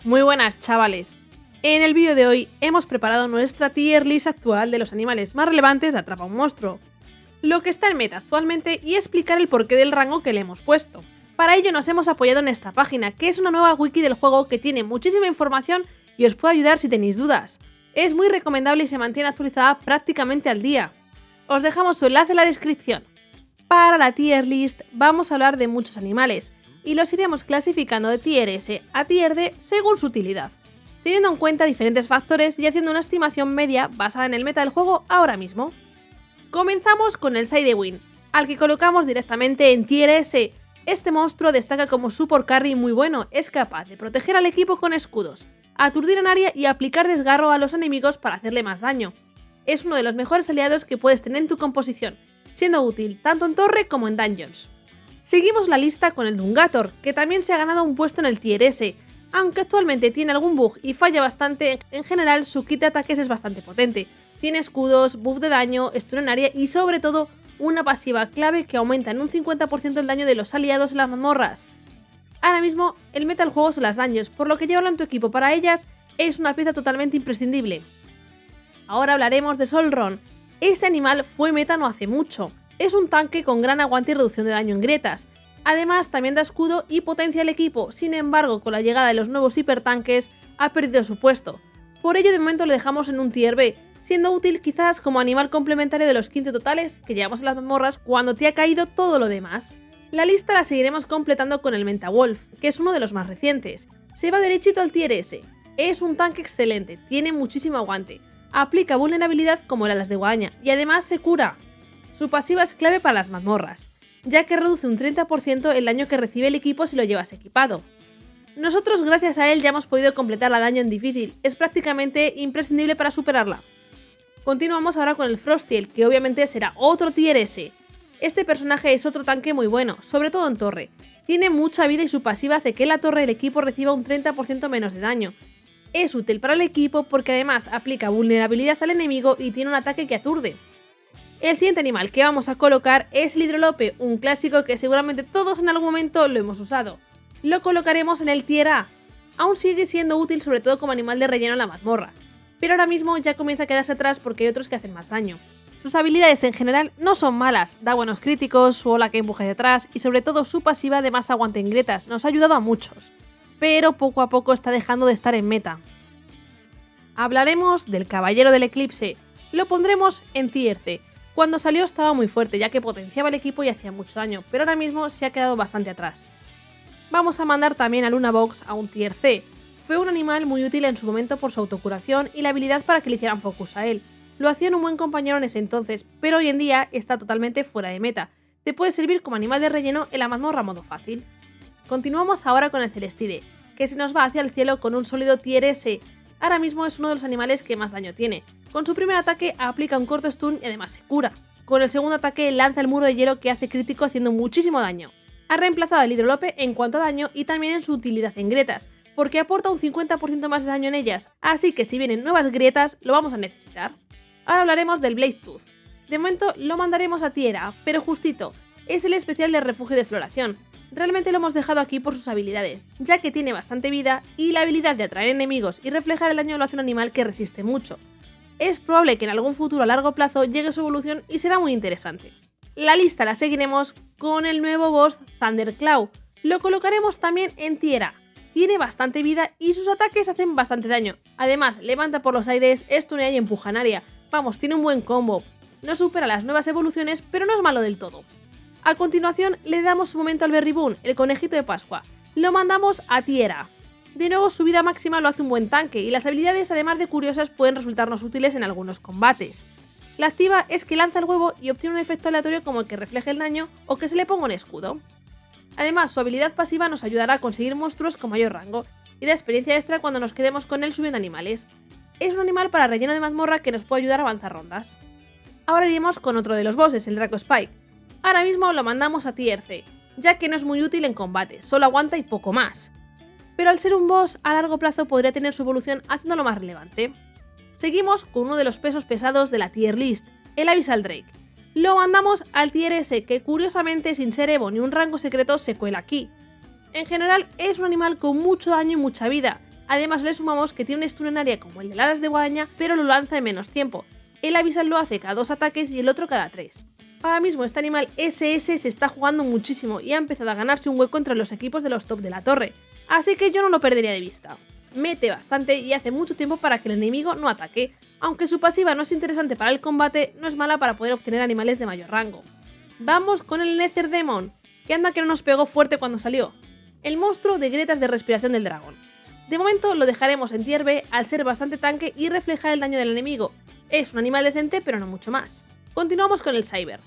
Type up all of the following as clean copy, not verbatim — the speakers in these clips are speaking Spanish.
Muy buenas, chavales. En el vídeo de hoy hemos preparado nuestra tier list actual de los animales más relevantes de Atrapa un Monstruo, lo que está en meta actualmente y explicar el porqué del rango que le hemos puesto. Para ello nos hemos apoyado en esta página, que es una nueva wiki del juego que tiene muchísima información y os puede ayudar si tenéis dudas. Es muy recomendable y se mantiene actualizada prácticamente al día. Os dejamos su enlace en la descripción. Para la tier list vamos a hablar de muchos animales, y los iremos clasificando de tier S a tier D según su utilidad, teniendo en cuenta diferentes factores y haciendo una estimación media basada en el meta del juego ahora mismo. Comenzamos con el Sidewin, al que colocamos directamente en tier S. Este monstruo destaca como support carry muy bueno, es capaz de proteger al equipo con escudos, aturdir en área y aplicar desgarro a los enemigos para hacerle más daño. Es uno de los mejores aliados que puedes tener en tu composición, siendo útil tanto en torre como en dungeons. Seguimos la lista con el Dungator, que también se ha ganado un puesto en el tier S. Aunque actualmente tiene algún bug y falla bastante, en general su kit de ataques es bastante potente. Tiene escudos, buff de daño, stun en área y sobre todo una pasiva clave que aumenta en un 50% el daño de los aliados en las mazmorras. Ahora mismo el meta del juego son las dungeons, por lo que llevarlo en tu equipo para ellas es una pieza totalmente imprescindible. Ahora hablaremos de Solron. Este animal fue meta no hace mucho. Es un tanque con gran aguante y reducción de daño en grietas. Además también da escudo y potencia al equipo, sin embargo con la llegada de los nuevos hipertanques ha perdido su puesto. Por ello de momento lo dejamos en un tier B, siendo útil quizás como animal complementario de los 15 totales que llevamos en las mazmorras cuando te ha caído todo lo demás. La lista la seguiremos completando con el Mentawolf, que es uno de los más recientes. Se va derechito al tier S. Es un tanque excelente, tiene muchísimo aguante, aplica vulnerabilidad como las de Guadaña y además se cura. Su pasiva es clave para las mazmorras, ya que reduce un 30% el daño que recibe el equipo si lo llevas equipado. Nosotros gracias a él ya hemos podido completar la daño en difícil, es prácticamente imprescindible para superarla. Continuamos ahora con el Frostiel, que obviamente será otro tier S. Este personaje es otro tanque muy bueno, sobre todo en torre. Tiene mucha vida y su pasiva hace que la torre del equipo reciba un 30% menos de daño. Es útil para el equipo porque además aplica vulnerabilidad al enemigo y tiene un ataque que aturde. El siguiente animal que vamos a colocar es el Hidrolope, un clásico que seguramente todos en algún momento lo hemos usado. Lo colocaremos en el tier A. Aún sigue siendo útil sobre todo como animal de relleno en la mazmorra, pero ahora mismo ya comienza a quedarse atrás porque hay otros que hacen más daño. Sus habilidades en general no son malas, da buenos críticos, su ola que empuje detrás y sobre todo su pasiva de más aguante en grietas nos ha ayudado a muchos, pero poco a poco está dejando de estar en meta. Hablaremos del Caballero del Eclipse, lo pondremos en tier C. Cuando salió estaba muy fuerte ya que potenciaba el equipo y hacía mucho daño, pero ahora mismo se ha quedado bastante atrás. Vamos a mandar también a Lunabox a un tier C. Fue un animal muy útil en su momento por su autocuración y la habilidad para que le hicieran focus a él. Lo hacían un buen compañero en ese entonces, pero hoy en día está totalmente fuera de meta. Te puede servir como animal de relleno en la mazmorra modo fácil. Continuamos ahora con el Celestide, que se nos va hacia el cielo con un sólido tier S. Ahora mismo es uno de los animales que más daño tiene. Con su primer ataque aplica un corto stun y además se cura. Con el segundo ataque lanza el muro de hielo que hace crítico haciendo muchísimo daño. Ha reemplazado al Hidrolope en cuanto a daño y también en su utilidad en grietas, porque aporta un 50% más de daño en ellas, así que si vienen nuevas grietas lo vamos a necesitar. Ahora hablaremos del Blade Tooth. De momento lo mandaremos a tier A, pero justito, es el especial de refugio de floración. Realmente lo hemos dejado aquí por sus habilidades, ya que tiene bastante vida y la habilidad de atraer enemigos y reflejar el daño lo hace un animal que resiste mucho. Es probable que en algún futuro a largo plazo llegue su evolución y será muy interesante. La lista la seguiremos con el nuevo boss Thunderclaw. Lo colocaremos también en tier A. Tiene bastante vida y sus ataques hacen bastante daño. Además, levanta por los aires, stunea y empuja en área. Vamos, tiene un buen combo. No supera las nuevas evoluciones, pero no es malo del todo. A continuación le damos un momento al Berryboon, el conejito de Pascua. Lo mandamos a tier A. De nuevo su vida máxima lo hace un buen tanque y las habilidades además de curiosas pueden resultarnos útiles en algunos combates. La activa es que lanza el huevo y obtiene un efecto aleatorio como el que refleje el daño o que se le ponga un escudo. Además su habilidad pasiva nos ayudará a conseguir monstruos con mayor rango y da experiencia extra cuando nos quedemos con él subiendo animales. Es un animal para relleno de mazmorra que nos puede ayudar a avanzar rondas. Ahora iremos con otro de los bosses, el Draco Spike. Ahora mismo lo mandamos a tier C, ya que no es muy útil en combate, solo aguanta y poco más. Pero al ser un boss, a largo plazo podría tener su evolución haciéndolo más relevante. Seguimos con uno de los pesos pesados de la tier list, el Abyssal Drake. Lo mandamos al tier S, que curiosamente sin ser Evo ni un rango secreto se cuela aquí. En general es un animal con mucho daño y mucha vida, Además le sumamos que tiene un stun en área como el de Alas de Guadaña, pero lo lanza en menos tiempo. El Abyssal lo hace cada 2 ataques y el otro cada 3. Ahora mismo este animal SS se está jugando muchísimo y ha empezado a ganarse un hueco entre los equipos de los top de la torre, así que yo no lo perdería de vista. Mete bastante y hace mucho tiempo para que el enemigo no ataque, aunque su pasiva no es interesante para el combate, no es mala para poder obtener animales de mayor rango. Vamos con el Nether Demon, que anda que no nos pegó fuerte cuando salió. El monstruo de grietas de respiración del dragón. De momento lo dejaremos en tier B al ser bastante tanque y reflejar el daño del enemigo. Es un animal decente pero no mucho más. Continuamos con el Cyber.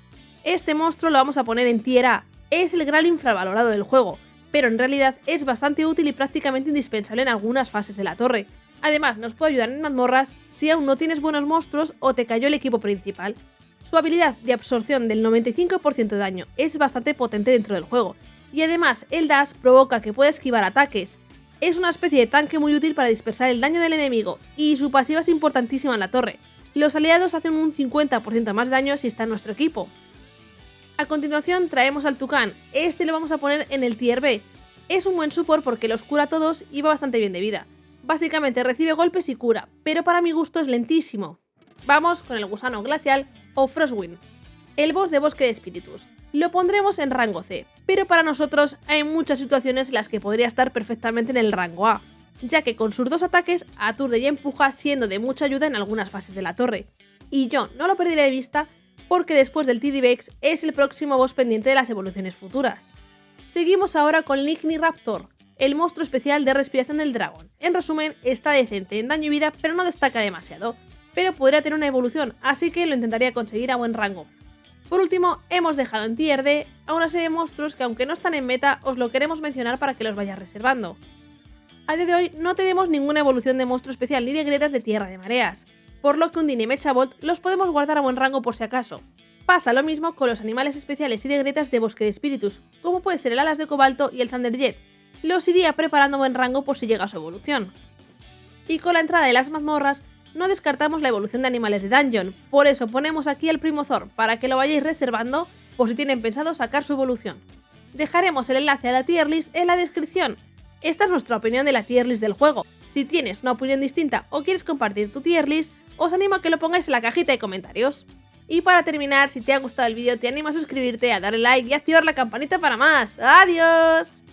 Este monstruo lo vamos a poner en tier A. Es el gran infravalorado del juego, pero en realidad es bastante útil y prácticamente indispensable en algunas fases de la torre. Además nos puede ayudar en mazmorras si aún no tienes buenos monstruos o te cayó el equipo principal. Su habilidad de absorción del 95% de daño es bastante potente dentro del juego, y además el dash provoca que pueda esquivar ataques. Es una especie de tanque muy útil para dispersar el daño del enemigo, y su pasiva es importantísima en la torre. Los aliados hacen un 50% más daño si está en nuestro equipo. A continuación traemos al Tucán, este lo vamos a poner en el tier B. Es un buen support porque los cura a todos y va bastante bien de vida. Básicamente recibe golpes y cura, pero para mi gusto es lentísimo. Vamos con el gusano glacial o Frostwind, el boss de Bosque de Espíritus. Lo pondremos en rango C, pero para nosotros hay muchas situaciones en las que podría estar perfectamente en el rango A, ya que con sus 2 ataques aturde y empuja siendo de mucha ayuda en algunas fases de la torre. Y yo no lo perderé de vista porque después del TDBX es el próximo boss pendiente de las evoluciones futuras. Seguimos ahora con Lightning Raptor, el monstruo especial de respiración del dragón. En resumen, está decente en daño y vida pero no destaca demasiado, pero podría tener una evolución, así que lo intentaría conseguir a buen rango. Por último, hemos dejado en tier D a una serie de monstruos que aunque no están en meta, os lo queremos mencionar para que los vayáis reservando. A día de hoy no tenemos ninguna evolución de monstruo especial ni de grietas de tierra de mareas, por lo que Undine y Mechabolt los podemos guardar a buen rango por si acaso. Pasa lo mismo con los animales especiales y de grietas de Bosque de Espíritus, como puede ser el Alas de Cobalto y el Thunderjet. Los iría preparando a buen rango por si llega su evolución. Y con la entrada de las mazmorras, no descartamos la evolución de animales de Dungeon, por eso ponemos aquí el Primosaur, para que lo vayáis reservando por si tienen pensado sacar su evolución. Dejaremos el enlace a la tier list en la descripción. Esta es nuestra opinión de la tier list del juego. Si tienes una opinión distinta o quieres compartir tu tier list, os animo a que lo pongáis en la cajita de comentarios. Y para terminar, si te ha gustado el vídeo, te animo a suscribirte, a darle like y a activar la campanita para más. ¡Adiós!